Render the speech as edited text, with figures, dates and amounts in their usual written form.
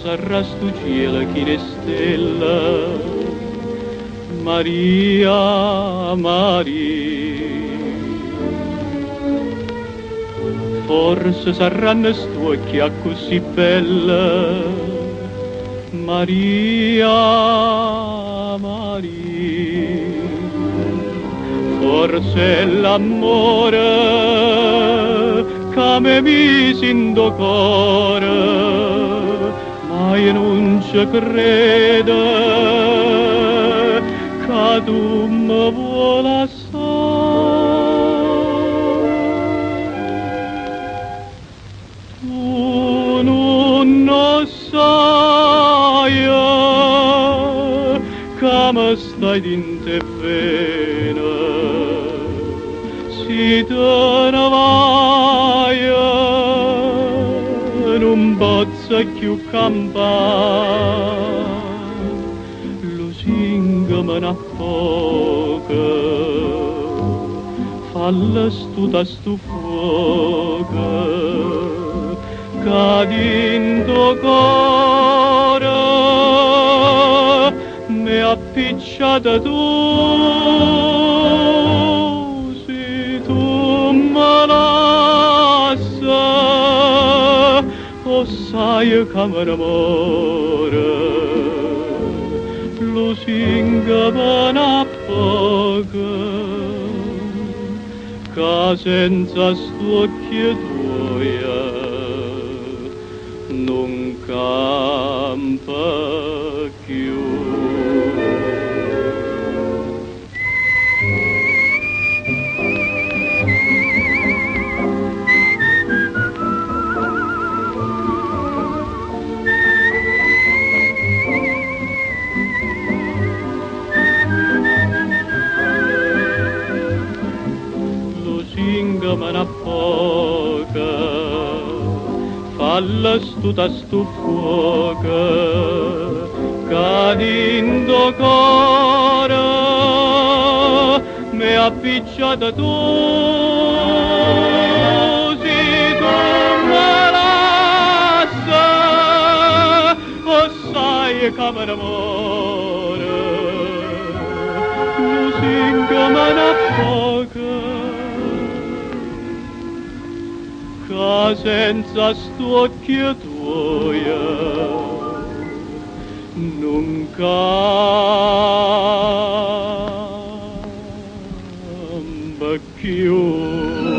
Sarà stu cielo chi ne stella, Maria, Maria. Forse saranno stu occhi a così bella, Maria, Maria. Forse l'amore che mi mise in do cuore, ma io non ci credo che tu mi vuoi lasciare. Tu non lo sai che mi stai dinte bene, si te ne vai non pozza più campare, lusinga me ne poca, falla stuta stu fuoco, che dinto cuore mi appicciata tu, se tu me lascia, sai che mi amore, lusinga me ne poca, che senza stu occhi tuoi non campa più. Me ne poca, falla stuta stu fuoco, che dinto cuore mi appicciata tu, si tu me lascia, o sai che mi amore, lusinga me ne poca, che senza stu occhi tuoi non cambia più.